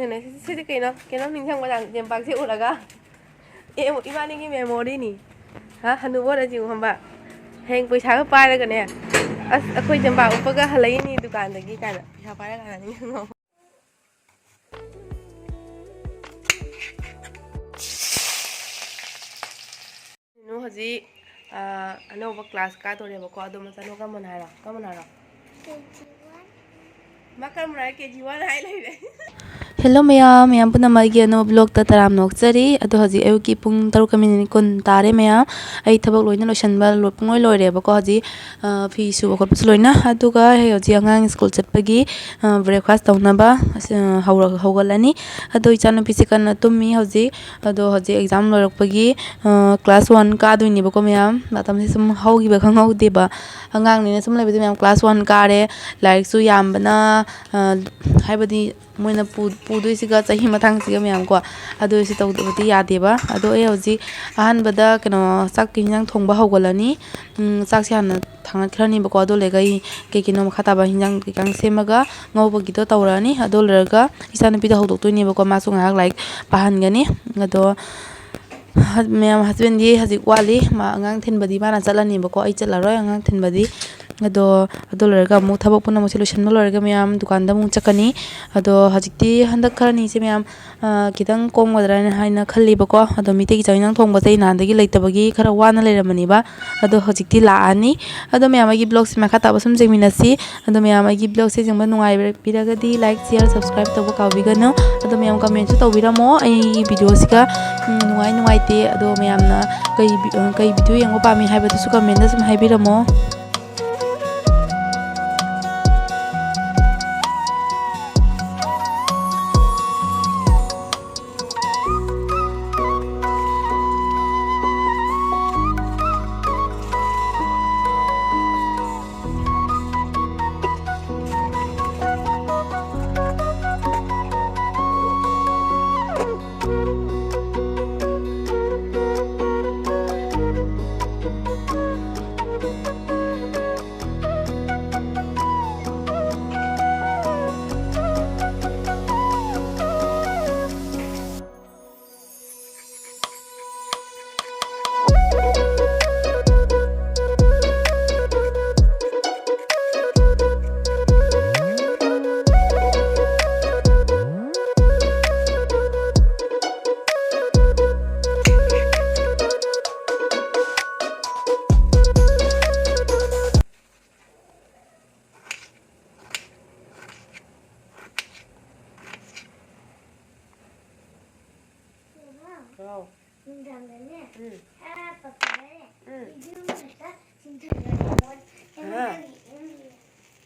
ꯈꯪꯗꯦꯅꯦ ꯁꯤꯗꯤ ꯀꯩꯅꯣ ꯅꯤꯡꯁꯤꯡꯕ ꯌꯦꯝꯄꯥꯛꯁꯦ ꯎꯔꯒ 이만희기 메모리니 한우버를 지금 한번 행 पैसा가 빠르거네 ꯑꯩꯈꯣꯏ ꯖꯝꯕꯥ ꯎꯞꯄꯒ ꯍꯜꯂꯛꯏꯅꯤ ꯗꯨꯀꯥꯟꯗꯒꯤ ꯀꯥꯏꯅ ꯄꯩꯁꯥ ꯄꯥꯏꯔꯒ ꯅꯤꯡꯉꯣ ꯅꯨ ꯍꯧꯖꯤꯛ ꯑꯅꯧꯕ ꯀ꯭ꯂꯥꯁ ꯀꯥꯗꯣꯔꯦꯕꯀꯣ ꯑꯗꯣ ꯃꯆꯥꯅꯨ ꯀꯃꯟ ꯍꯥꯏꯔꯣ ꯃꯥ ꯀꯔꯝꯕ ꯍꯥꯏ KG1 ꯍꯥꯏ ꯂꯩꯔꯦ Hello Mayam, Mayam puna magi ano vlog ta taram nokchari ado haji ayuki pung 7:10 tare Mayam ai thabak loina loisanba pungoi loire ba ko haji fi su ko loina aduga he haji angang school chatpagi breakfast tawnaba haugalani ado ichana pisikan tummi haji ado haji exam loirakpagi class 1 ka duini ba ko Mayam matam sum Haukhiba Khanghaude ba angang ni sum lebidi Mayam class 1 kare like su yambana haibadi moina puduisiga chahi mathangsiga Mayam ko ado isi tawdabati yadeba ado e hoji ahanbada keno chak kinjang thongba haugalani chak siana thangat khrani ba ko ado legai kekino khataba hinjang kikang semaga ngawbagi to tawrani ado lerga isana pida hawdoktoini ba ko masu ngahak like pahangani ado Mayam husband di haji wali ma angang thinbadi mana chalani ba ko ai chalaroi angang thinbadi ado lerga mu thabak puna mo solution lerga Mayam dukan da mu chakani ado hajikti handak kharani se Mayam kitang komgadrana haina khalli ba ko ado mite ki chainang thongba chai nandagi leitabagi khara wana leiramani ba ado hajikti laani ado Mayam agi blog se makha taba sum jengminasi ado Mayam agi blog se jengba nungai piragadi like share subscribe tawba kawbigano ado Mayam comment su tawbiramo ai video sika nungai te ado Mayam na kai video yengba pami haibatu su comment da sum haibiramo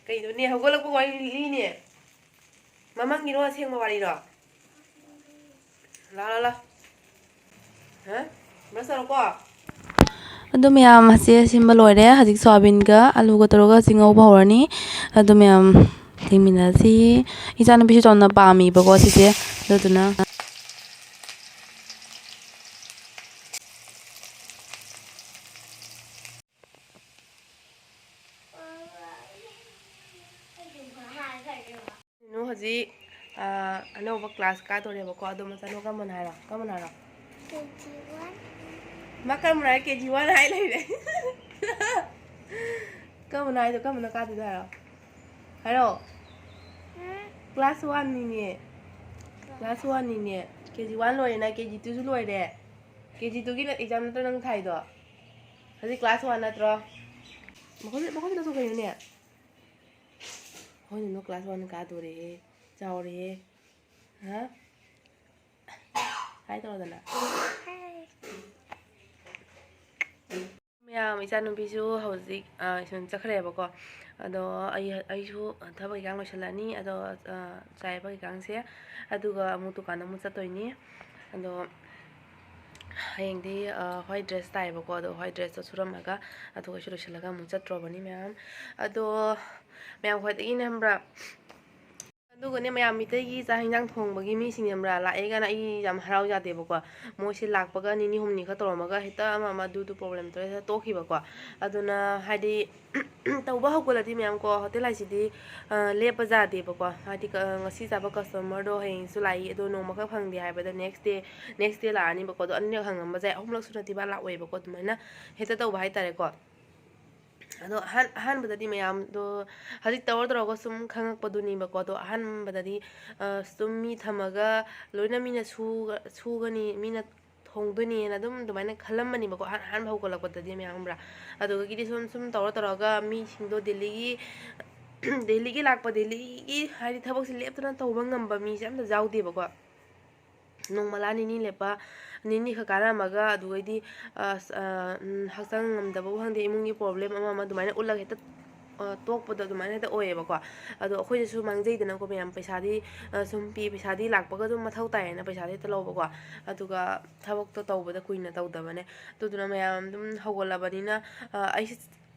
Kayaknya aku kalau aku wali ini, mama ngiro asing mau wali dah, lah, berasa apa? Ado Mayam masih simbol loire hajik soyabin ga alu ga toroga singau bahorani ado Mayam tingminasi isana bisu chonna pami bago sise dotuna nu haji anouba class kaadoreba ko ado machano kaman haro Makan mulai KG1 hai lagi. Kamu naik tu kamu nak kadu dah. Hello. Class 1 ni. Class 1 ni. KG1 loy na KG2 loy deh. KG2 kita exam tu nang thai tu. Jadi class 1 na terus. Makanya tu kayu ni. Oh ni no class 1 kadu re. Jauh re. Hah? Hai tu dah. Mayam ichanu bisu hauzik isun chakhreba ko ado aisu thabak gang loisalani ado chaiba gang se aduga amu dukan amu chatoini ado hayengdi white dress taiba ko ado white dress suramaga aduga loisalaga amu chatrobani Mayam ado Mayam khoi tagi nambra ꯑꯗꯨꯒꯅꯦ ꯃꯌꯥꯝ ꯃꯤꯇꯩꯒꯤ ꯆꯥꯛ ꯍꯤꯟꯖꯥꯡ ꯊꯣꯡꯕꯒꯤ ꯃꯤꯁꯤꯡ ꯌꯥꯝꯕ꯭ꯔꯥ ꯂꯥꯛꯑꯦꯒꯅ ꯑꯩ ꯌꯥꯝ ꯍꯔꯥꯎ ꯌꯥꯗꯦꯕꯀꯣ ꯃꯣꯏꯁꯦ ꯂꯥꯛꯄꯒ ꯅꯤꯅꯤ ꯍꯨꯝꯅꯤ ꯈꯛ ꯇꯧꯔꯝꯃꯒ ꯍꯦꯛꯇ ꯑꯃ ꯑꯗꯨꯗꯨ ꯄ꯭ꯔꯣꯕ꯭ꯂꯦꯝ ꯇꯧꯔꯦ ꯍꯦꯛꯇ ꯇꯣꯛꯈꯤꯕꯀꯣ ꯑꯗꯨꯅ ꯍꯥꯏꯗꯤ ꯇꯧꯕ ꯍꯧꯒꯠꯂꯗꯤ ꯃꯌꯥꯝ ꯀꯣ ꯍꯣꯇꯦꯜ ꯍꯥꯏꯁꯤꯗꯤ ꯂꯦꯞꯄ ꯌꯥꯗꯦꯕꯀꯣ ꯍꯥꯏꯗꯤ ꯉꯁꯤ ꯆꯥꯕ ꯀꯁꯇꯃꯔꯗꯣ ꯍꯌꯦꯡꯁꯨ ꯂꯥꯛꯏ ꯑꯗꯣ ꯅꯣꯡꯃꯈꯛ ꯐꯪꯗꯦ ꯍꯥꯏꯕꯗ ꯅꯦꯛꯁ ꯗꯦ ꯂꯥꯛꯑꯅꯤꯕꯀꯣ ꯑꯗꯣ ꯑꯅꯤꯔꯛ ꯍꯪꯉꯝꯕꯁꯦ ꯑꯍꯨꯝꯂꯛ ꯁꯨꯅꯗꯤ ꯃꯥ ꯂꯥꯛꯑꯣꯏꯕꯀꯣ ꯑꯗꯨꯃꯥꯏꯅ ꯍꯦꯛꯇ ꯇꯧꯕ ꯍꯥꯏꯇꯥꯔꯦꯀꯣ ꯑꯗꯣ ꯑꯍꯥꯟꯕꯗꯗꯤ ꯃꯌꯥꯝꯗꯣ ꯍꯧꯖꯤꯛ ꯇꯧꯔꯒ ꯁꯨꯝ ꯈꯪꯉꯛꯄꯗꯨꯅꯦꯕꯀꯣ ꯑꯗꯣ ꯑꯍꯥꯟꯕꯗꯗꯤ ꯁꯨꯝ ꯃꯤ ꯊꯝꯃꯒ ꯂꯣꯏꯅ ꯃꯤꯅ ꯁꯨꯒꯅꯤ ꯃꯤꯅ ꯊꯣꯡꯗꯣꯏꯅꯦꯅ ꯑꯗꯨꯝ ꯑꯗꯨꯃꯥꯏꯅ ꯈꯜꯂꯝꯕꯅꯦꯕꯀꯣ ꯑꯍꯥꯟꯕ ꯍꯧꯒꯠꯂꯛꯄꯗꯗꯤ ꯃꯌꯥꯝꯕ꯭ꯔꯥ ꯑꯗꯨꯗꯒꯤꯗꯤ ꯁꯨꯝ ꯇꯧꯔꯒ ꯃꯤꯁꯤꯡꯗꯣ ꯗꯦꯜꯂꯤꯒꯤ ꯂꯥꯛꯄ ꯗꯦꯜꯂꯤꯒꯤ ꯍꯥꯏꯗꯤ ꯊꯕꯛꯁꯦ ꯂꯦꯞꯇꯅ ꯇꯧꯕ ꯉꯝꯕ ꯃꯤꯁꯦ ꯑꯝꯇ ꯌꯥꯎꯗꯦꯕꯀꯣ ꯅꯣꯡꯃꯂꯥ ꯅꯤꯅꯤ ꯂꯦꯞꯄ ꯅꯤꯅꯤ ꯈꯛ ꯀꯥꯔꯝꯃꯒ ꯑꯗꯨꯒꯩꯗꯤ ꯍꯛꯆꯥꯡ ꯉꯝꯗꯕꯕꯨ ꯈꯪꯗꯦ ꯏꯃꯨꯡꯒꯤ ꯄ꯭ꯔꯣꯕ꯭ꯂꯦꯝ ꯑꯃ ꯑꯗꯨꯃꯥꯏꯅ ꯎꯠꯂꯒ ꯍꯦꯛꯇ ꯇꯣꯛꯄꯗꯣ ꯑꯗꯨꯃꯥꯏꯅ ꯍꯦꯛꯇ ꯑꯣꯏꯌꯦꯕꯀꯣ ꯑꯗꯣ ꯑꯩꯈꯣꯏꯗꯁꯨ ꯃꯥꯡꯖꯩꯗꯅꯀꯣ ꯃꯌꯥꯝ ꯄꯩꯁꯥꯗꯤ ꯁꯨꯝ ꯄꯩꯁꯥꯗꯤ ꯂꯥꯛꯄꯒ ꯑꯗꯨꯝ ꯃꯊꯧ ꯇꯥꯏꯌꯦꯅ ꯄꯩꯁꯥꯗꯤ ꯍꯦꯛꯇ ꯂꯧꯕꯀꯣ ꯑꯗꯨꯒ ꯊꯕꯛꯇꯣ ꯇꯧꯕꯗ ꯀꯨꯏꯅ ꯇꯧꯗꯕꯅꯦ ꯑꯗꯨꯗꯨꯅ ꯃꯌꯥꯝ ꯑꯗꯨꯝ ꯍꯧꯒꯠꯂꯕꯅꯤꯅ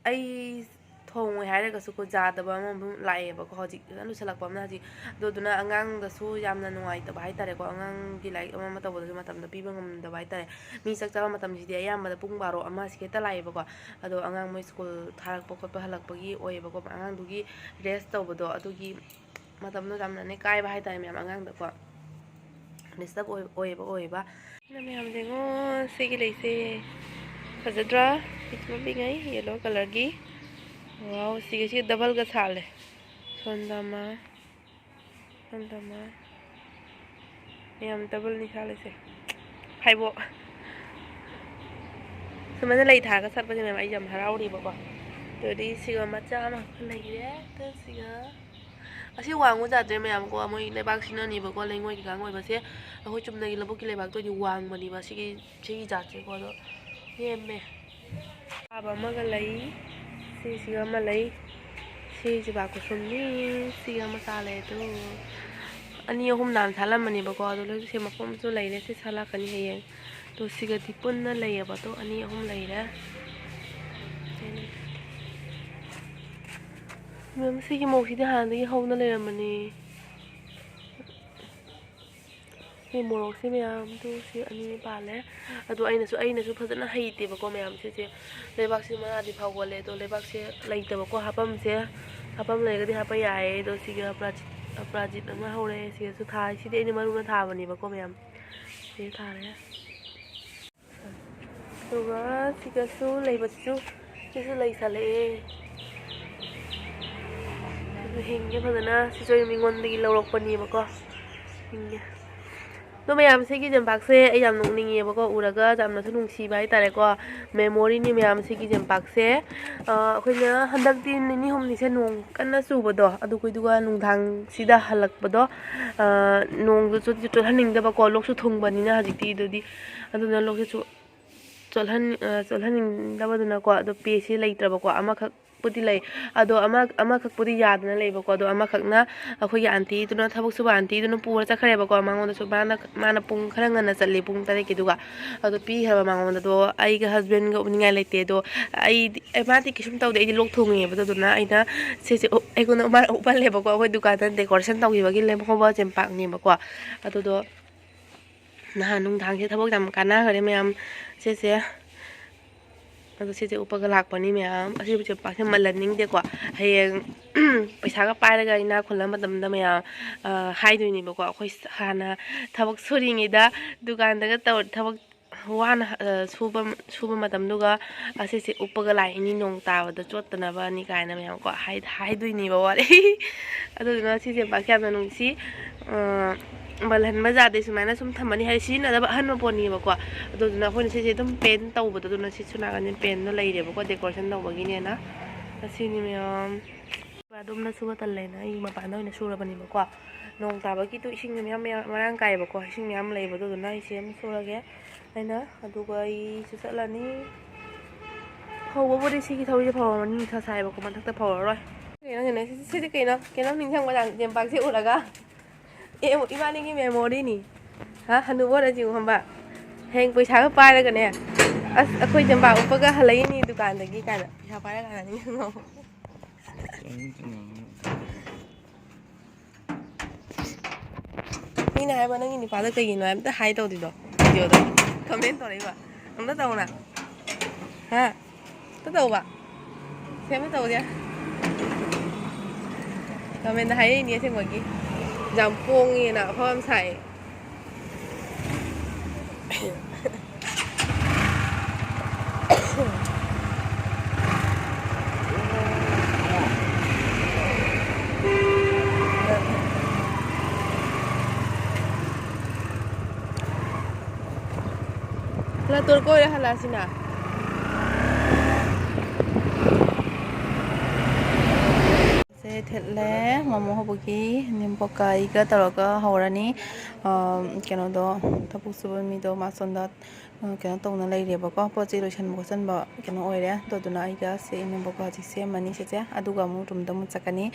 ꯑꯩ ꯊꯣꯡꯉꯣꯏ ꯍꯥꯏꯔꯒꯁꯨ ꯌꯥꯗꯕ ꯑꯃ ꯑꯗꯨꯝ ꯂꯥꯛꯑꯦꯕꯀꯣ ꯍꯧꯖꯤꯛ ꯂꯣꯏꯁꯤꯜꯂꯛꯄ ꯑꯃꯅ ꯍꯧꯖꯤꯛ ꯑꯗꯨꯗꯨꯅ ꯑꯉꯥꯡꯗꯁꯨ ꯌꯥꯝꯅ ꯅꯨꯡꯉꯥꯏꯇꯕ ꯍꯥꯏꯇꯥꯔꯦꯀꯣ ꯑꯉꯥꯡꯒꯤ ꯂꯥꯏꯔꯤꯛ ꯑꯃ ꯇꯧꯕꯗꯁꯨ ꯃꯇꯝꯗ ꯄꯤꯕ ꯉꯝꯗꯕ ꯍꯥꯏꯇꯥꯔꯦ ꯃꯤ ꯆꯥꯛ ꯆꯥꯕ ꯃꯇꯝꯁꯤꯗꯤ ꯑꯌꯥꯝꯕꯗ ꯄꯨꯡ 12 ꯁꯤ ꯍꯦꯛꯇ ꯂꯥꯛꯑꯦꯕꯀꯣ ꯑꯗꯣ ꯑꯉꯥꯡ ꯃꯣꯏ ꯁ꯭ꯀꯨꯜ ꯊꯥꯔꯛꯄ ꯈꯣꯠꯄ ꯍꯜꯂꯛꯄꯒꯤ ꯑꯣꯏꯌꯦꯕꯀꯣ ꯑꯉꯥꯡꯗꯨꯒꯤ ꯔꯦꯁ ꯇꯧꯕꯗꯣ ꯑꯗꯨꯒꯤ ꯃꯇꯝꯗꯣ ꯌꯥꯝꯅꯅꯦ ꯀꯥꯏꯕ ꯍꯥꯏꯇꯥꯔꯦ ꯃꯌꯥꯝ ꯑꯉꯥꯡꯗꯀꯣ ꯗꯤꯁꯇꯔꯕ ꯑꯣꯏꯕ ꯃꯌꯥꯝ ꯌꯦꯡꯉꯣ ꯁꯤꯒꯤ ꯂꯩꯁꯦ ꯐꯖꯗ꯭ꯔꯥ ꯄꯤꯛꯇ꯭ꯔꯨ ꯄꯤꯛꯉꯩ ꯌꯦꯜꯂꯣ ꯀꯂꯔꯒꯤ ꯋꯥꯎ ꯁꯤꯒ ꯗꯕꯜꯒ ꯁꯥꯠꯂꯦ ꯁꯣꯟꯗ ꯑꯃ ꯌꯥꯝ ꯗꯕꯜꯅꯤ ꯁꯥꯠꯂꯤꯁꯦ ꯍꯥꯏꯕꯣ ꯁꯨꯃꯥꯏꯅ ꯂꯩ ꯊꯥꯔꯒ ꯁꯥꯠꯄꯁꯦ ꯃꯌꯥꯝ ꯑꯩ ꯌꯥꯝ ꯍꯔꯥꯎꯔꯤꯕꯀꯣ ꯑꯗꯨꯗꯤ ꯁꯤꯒ ꯃꯆꯥ ꯑꯃ ꯂꯩꯔꯦ ꯁꯤꯒ ꯑꯁꯤ ꯋꯥꯡꯕ ꯖꯥꯗ꯭ꯔꯦ ꯃꯌꯥꯝꯀꯣ ꯃꯣꯏ ꯂꯩꯕꯥꯛ ꯁꯤꯟꯅꯅꯤꯕꯀꯣ ꯂꯩꯉꯣꯏ ꯀꯩꯀꯥ ꯑꯣꯏꯕꯁꯦ ꯑꯩꯈꯣꯏ ꯆꯨꯝꯅꯒꯤ ꯂꯧꯕꯨꯛꯀꯤ ꯂꯩꯕꯥꯛꯇꯣ ꯑꯣꯏꯗꯤ ꯋꯥꯡꯕꯅꯦꯕ ꯁꯤꯒꯤ ꯖꯥꯠꯁꯦꯀꯣ ꯑꯗꯣ ꯅꯦꯝꯃꯦ ꯊꯥꯕ ꯑꯃꯒ ꯂꯩ ꯁꯤꯒ ꯑꯃ ꯂꯩ ꯁꯤꯁꯦ ꯈꯨꯁꯨꯝꯅꯤ ꯁꯤꯒ ꯑꯃ ꯁꯥꯠꯂꯦ ꯑꯗꯨ ꯑꯅꯤ ꯑꯍꯨꯝ ꯅꯍꯥꯟ ꯁꯥꯠꯂꯝꯕꯅꯦꯕꯀꯣ ꯑꯗꯣ ꯂꯣꯏꯁꯦ ꯃꯐꯝꯁꯨ ꯂꯩꯔꯦ ꯁꯤ ꯁꯥꯠꯂꯛꯀꯅꯤ ꯍꯌꯦꯡ ꯑꯗꯣ ꯁꯤꯒꯗꯤ ꯄꯨꯟꯅ ꯂꯩꯌꯦꯕ ꯑꯗꯣ ꯑꯅꯤ ꯑꯍꯨꯝ ꯂꯩꯔꯦ ꯃꯦꯝ ꯁꯤꯒꯤ ꯃꯣꯔꯣꯛꯁꯤꯗꯤ ꯍꯥꯟꯅꯗꯒꯤ ꯍꯧꯅ ꯂꯩꯔꯝꯕꯅꯤ ꯁꯤ ꯃꯣꯔꯣꯛꯁꯤ ꯃꯌꯥꯝꯗꯨ ꯁꯤ ꯑꯅꯤ ꯄꯥꯜꯂꯦ ꯑꯗꯣ ꯑꯩꯅꯁꯨ ꯐꯖꯅ ꯍꯩꯇꯦꯕꯀꯣ ꯃꯌꯥꯝ ꯁꯤꯁꯦ ꯂꯩꯕꯥꯛꯁꯤ ꯃꯔꯥꯗꯤ ꯐꯥꯎꯒꯠꯂꯦ ꯑꯗꯣ ꯂꯩꯕꯥꯛꯁꯦ ꯂꯩꯇꯕꯀꯣ ꯍꯥꯞꯐꯝ ꯂꯩꯔꯒꯗꯤ ꯍꯥꯞꯄ ꯌꯥꯏꯌꯦ ꯑꯗꯣ ꯁꯤꯒ ꯑꯄꯔꯥꯖꯤꯠ ꯑꯃ ꯍꯧꯔꯛꯑꯦ ꯁꯤꯒꯁꯨ ꯊꯥꯏ ꯁꯤꯗꯤ ꯑꯩꯅ ꯃꯔꯨꯅ ꯊꯥꯕꯅꯦꯕꯀꯣ ꯃꯌꯥꯝ ꯁꯤ ꯊꯥꯔꯦ ꯑꯗꯨꯒ ꯁꯤꯒꯁꯨ ꯂꯩꯕꯁꯤꯁꯨ ꯁꯤꯁꯨ ꯂꯩꯁꯜꯂꯛꯑꯦ ꯍꯤꯡꯉꯦ ꯐꯖꯅ ꯁꯤꯁꯨ ꯃꯤꯉꯣꯟꯗꯒꯤ ꯂꯧꯔꯛꯄꯅꯦꯕꯀꯣ ꯍꯤꯡꯉꯦ ꯑꯗꯣ ꯃꯌꯥꯝ ꯁꯤꯒꯤ ꯆꯦꯝꯄꯥꯛꯁꯦ ꯑꯩ ꯌꯥꯝ ꯅꯣꯛꯅꯤꯡꯉꯦꯕꯀꯣ ꯎꯔꯒ ꯌꯥꯝꯅꯁꯨ ꯅꯨꯡꯁꯤꯕ ꯍꯥꯏꯇꯥꯔꯦꯀꯣ ꯃꯦꯃꯣꯔꯤꯅꯤ ꯃꯌꯥꯝ ꯁꯤꯒꯤ ꯆꯦꯝꯄꯥꯛꯁꯦ ꯑꯩꯈꯣꯏꯅ ꯍꯟꯗꯛꯇꯤ ꯅꯤꯅꯤ ꯍꯨꯝꯅꯤꯁꯦ ꯅꯣꯡ ꯀꯟꯅ ꯆꯨꯕꯗꯣ ꯑꯗꯨꯒ ꯅꯨꯡꯗꯥꯡꯁꯤꯗ ꯍꯜꯂꯛꯄꯗꯣ ꯅꯣꯡꯗꯨ ꯆꯣꯠꯍꯟꯅꯤꯡꯗꯕꯀꯣ ꯂꯣꯛꯁꯨ ꯊꯨꯡꯕꯅꯤꯅ ꯍꯧꯖꯤꯛꯇꯤ ꯑꯗꯨꯅ ꯂꯣꯛꯁꯨ ꯆꯣꯠꯍꯟꯅꯤꯡꯗꯕꯗꯨꯅꯀꯣ ꯑꯗꯣ ꯄꯦꯁꯤ ꯂꯩꯇ꯭ꯔꯕꯀꯣ ꯑꯃꯈꯛꯄꯨꯗꯤ ꯂꯩ ꯑꯗꯣ ꯑꯃꯈꯛꯄꯨꯗꯤ ꯌꯥꯗꯅ ꯂꯩꯕꯀꯣ ꯑꯗꯣ ꯑꯃꯈꯛꯅ ꯑꯩꯈꯣꯏꯒꯤ ꯑꯟꯇꯤꯗꯨꯅ ꯊꯕꯛ ꯁꯨꯕ ꯑꯟꯇꯤꯗꯨꯅ ꯄꯨꯔ ꯆꯠꯈ꯭ꯔꯦꯕꯀꯣ ꯃꯉꯣꯟꯗꯁꯨ ꯃꯥꯅ ꯄꯨꯡ ꯈꯔ ꯉꯟꯅ ꯆꯠꯂꯤ ꯄꯨꯡ 8ꯀꯤꯗꯨꯒ ꯑꯗꯣ ꯄꯤꯈ꯭ꯔꯕ ꯃꯉꯣꯟꯗꯗꯣ ꯑꯩꯒ ꯍꯁꯕꯦꯟꯒ ꯎꯞꯅꯤꯡꯉꯥꯏ ꯂꯩꯇꯦ ꯑꯗꯣ ꯃꯥꯗꯤ ꯀꯩꯁꯨꯝ ꯇꯧꯗꯦ ꯑꯩꯗꯤ ꯂꯣꯛ ꯊꯨꯡꯉꯦꯕ ꯑꯗꯨꯗꯨꯅ ꯑꯩꯅ ꯁꯤꯁꯦ ꯑꯩꯉꯣꯟꯗ ꯃꯥꯅ ꯎꯞꯍꯜꯂꯦꯕꯀꯣ ꯑꯩꯈꯣꯏ ꯗꯨꯀꯥꯟꯗ ꯗꯦꯀꯣꯔꯦꯁꯟ ꯇꯧꯈꯤꯕꯒꯤ ꯂꯦꯝꯍꯧꯕ ꯆꯦꯝꯄꯥꯛꯅꯦꯕꯀꯣ ꯑꯗꯨꯗꯣ ꯅꯍꯥꯟ ꯅꯨꯡꯗꯥꯡꯁꯦ ꯊꯕꯛ ꯌꯥꯝ ꯀꯥꯟꯅꯈ꯭ꯔꯦ ꯃꯌꯥꯝ ꯁꯤꯁꯦ ꯑꯗꯣ ꯁꯤꯁꯦ ꯎꯞꯄꯒ ꯂꯥꯛꯄꯅꯤ ꯃꯌꯥꯝ ꯑꯁꯤꯕꯨ ꯆꯦꯝꯄꯥꯛꯁꯦ ꯃꯜꯍꯟꯅꯤꯡꯗꯦꯀꯣ ꯍꯌꯦꯡ ꯄꯩꯁꯥꯒ ꯄꯥꯏꯔꯒ ꯏꯅꯥꯛ ꯈꯨꯜꯂ ꯃꯇꯝꯗ ꯃꯌꯥꯝ ꯍꯥꯏꯗꯣꯏꯅꯦꯕꯀꯣ ꯑꯩꯈꯣꯏ ꯍꯥꯟꯅ ꯊꯕꯛ ꯁꯨꯔꯤꯉꯩꯗ ꯗꯨꯀꯥꯟꯗꯒ ꯊꯕꯛ ꯋꯥꯅ ꯁꯨꯕ ꯃꯇꯝꯗꯨꯒ ꯑꯁꯤꯁꯦ ꯎꯞꯄꯒ ꯂꯥꯛꯏꯅꯤ ꯅꯣꯡ ꯇꯥꯕꯗ ꯆꯣꯠꯇꯅꯕꯅꯤ ꯀꯥꯏꯅ ꯃꯌꯥꯝꯀꯣ ꯍꯥꯏꯗꯣꯏꯅꯦꯕ ꯋꯥꯔꯤ ꯑꯗꯨꯗꯨꯅ ꯁꯤ ꯆꯦꯝꯄꯥꯛꯁꯦ ꯌꯥꯝꯅ ꯅꯨꯡꯁꯤ ꯃꯜꯍꯟꯕ ꯌꯥꯗꯦ ꯁꯨꯃꯥꯏꯅ ꯁꯨꯝ ꯊꯝꯃꯅꯤ ꯍꯥꯏꯗꯤ ꯁꯤꯖꯤꯟꯅꯗꯕ ꯑꯍꯟꯕ ꯄꯣꯠꯅꯦꯕꯀꯣ ꯑꯗꯨꯗꯨꯅ ꯑꯩꯈꯣꯏꯅ ꯁꯤꯁꯦ ꯑꯗꯨꯝ ꯄꯦꯟ ꯇꯧꯕꯗꯣ ꯑꯗꯨꯅ ꯁꯤꯁꯨ ꯅꯥꯀꯟꯗ ꯄꯦꯟꯗꯣ ꯂꯩꯔꯦꯕꯀꯣ ꯗꯦꯀꯣꯔꯦꯁꯟ ꯇꯧꯕꯒꯤꯅꯦꯅ ꯑꯁꯤꯅꯤ ꯃꯌꯥꯝ ꯑꯗꯨꯝꯅ ꯁꯨꯕ ꯇꯜꯂꯦꯅ ꯑꯩ ꯃꯄꯥꯟꯗ ꯑꯣꯏꯅ ꯁꯨꯔꯕꯅꯦꯕꯀꯣ ꯅꯣꯡ ꯇꯥꯕꯒꯤꯗꯣ ꯏꯁꯤꯡꯁꯦ ꯃꯌꯥꯝ ꯃꯔꯥꯡ ꯀꯥꯏꯌꯦꯕꯀꯣ ꯏꯁꯤꯡ ꯃꯌꯥꯝ ꯂꯩꯕ ꯑꯗꯨꯗꯨꯅ ꯑꯩꯁꯦ ꯑꯃ ꯁꯨꯔꯒꯦ ꯑꯗꯨꯒ ꯑꯩꯁꯨ ꯆꯠꯂꯅꯤ ꯐꯧꯕꯕꯨꯗꯤ ꯁꯤꯒꯤ ꯊꯧꯔꯤꯁꯦ ꯐꯧꯔꯝꯃꯅꯤ ꯅꯨꯡꯁꯥ ꯁꯥꯏꯕꯀꯣ ꯃꯊꯛꯇ ꯐꯧꯔꯔꯣꯏ ꯁꯤꯗꯤ ꯀꯩꯅꯣ ꯅꯤꯡꯁꯤꯡꯕ ꯆꯦꯝꯄꯥꯛꯁꯦ ꯎꯔꯒ 이만희기 메모리니 한우버라지 한바 행 ꯄꯩꯁꯥꯒ ꯄꯥꯏꯔꯒꯅꯦ ꯑꯁ ꯑꯩꯈꯣꯏ ꯆꯦꯝꯄꯥꯛ ꯎꯞꯄꯒ ꯍꯜꯂꯛꯏꯅꯤ ꯗꯨꯀꯥꯟꯗꯒꯤ ꯀꯥꯏꯅ ꯄꯩꯁꯥ ꯄꯥꯏꯔꯒ ꯍꯜꯂꯛꯏꯅꯤ ꯃꯤꯅ ꯍꯥꯏꯕ ꯅꯪꯒꯤ ꯅꯨꯄꯥꯗ ꯀꯩꯒꯤꯅꯣ ꯑꯝꯇ ꯍꯥꯏ ꯇꯧꯗꯤꯗꯣ ꯚꯤꯗꯤꯑꯣꯗ ꯀꯃꯦꯟ ꯇꯧꯔꯛꯏꯕ ꯑꯝꯇ ꯇꯧꯅ ꯍꯥ ꯑꯝꯇ ꯇꯧꯕ ꯁꯤ ꯑꯝꯇ ꯇꯧꯗꯦ ꯀꯃꯦꯟꯗ ꯍꯥꯏꯔꯛꯏꯅꯤ ꯑꯁꯦꯡꯕꯒꯤ ꯌꯥꯝ ꯄꯣꯡꯉꯦꯅ ꯑꯐꯕ ꯑꯃ ꯁꯥꯏ Latur ko ya halasina. Se thele momo hobugi nimboka iga taroga haurani keno do tapuk suba mi do masonda keno tongna laireba ko pochi loisan mo san ba keno oire to duna iga se nimboka ji se mani se ja aduga mu rum da mu chakani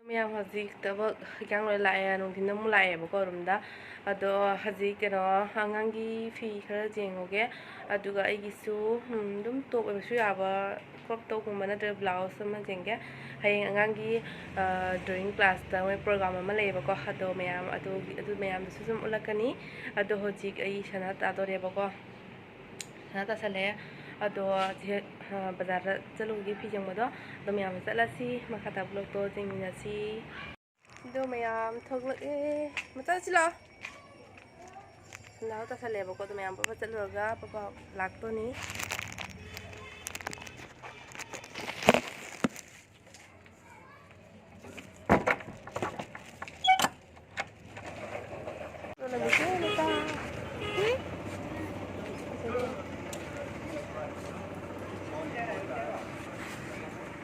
Mayam hazik tabak kyang loi lae nung tin mu lae ba ko rum da ado hazik keno angangi fi khara jengoge aduga aigisu dum top su yaba crop top gumba na blouse ma jenge hayeng angangi drawing class da moi program ama lei ba ko ado mayam adu mayam su sum ulakani ado hojik ai sana ta dore ba ko sana ta sale ado je bazar chalugi fi jang modo do mayam chalasi makata blog to jingminasi do mayam thoglak e mata chilo now ta sale ba ko do mayam papa chalurga papa lakto ni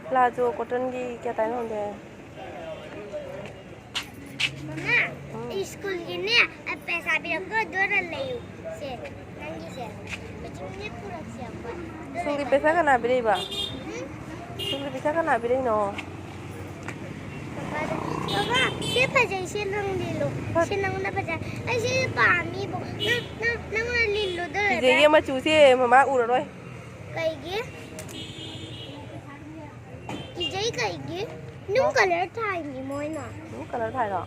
Plazo cotton की क्या time होंगे मम्मा school के ने अब पैसा भी रखो $2 ले यू से नंगी से बच्चे ने पूरा से सुंगी पैसा का ना बिरे बा सुंगी पैसा का ना बिरे नो पापा से पजे से नंग ले लो से नंग ना पजे ऐसे पानी बो नंग ले लो दर जे ये मा चू से ममा उ रोय कईगे Jay kaigi nung color thai ni moi na nung color thai ro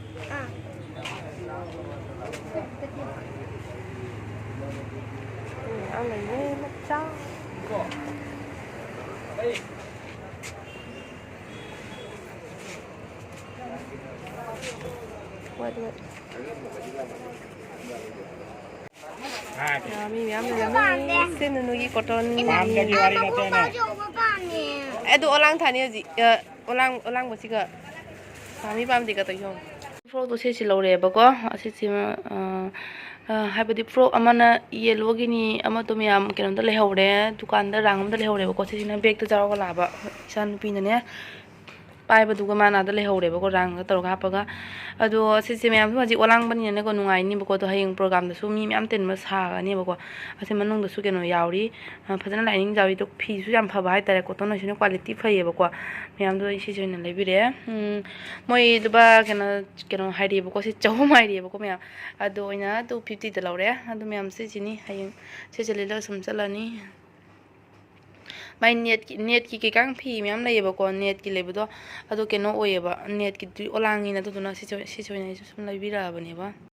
ăn này nghe mất trăng quay được mi ăn này xin nó nuôi cotton Edu orang thani ji orang bosiga sami pam diga to yong fro to se si lore ba ko ase si haibadi fro amana yellow gini ama to miam kenom da lehore dukan da rangam da lehore ba ko se sina bag ta jaw la ba san pi na ne pai ba duga mana da lehore ba ko rang da tor ga pa ga ado se se miam ji olang bani ne ko nungai ni ba ko to hayeng program da su mi miam ten ma sa ga ni ba ko ase manung da su keno yauri phajana lining jawi to phi su yam phaba hai tare ko to no sine quality phai ba ko miam do isi joina lebire moi duba keno hairi ba ko se chaw mai ri ba ko miam ado ina 250 da lawre ado miam se jini hayeng se chele la sam chalani mai net ki kang phi miam lai ba ko net ki lebo do ado keno oye ba net ki olangi na to na si joina sum lai bira ba ne ba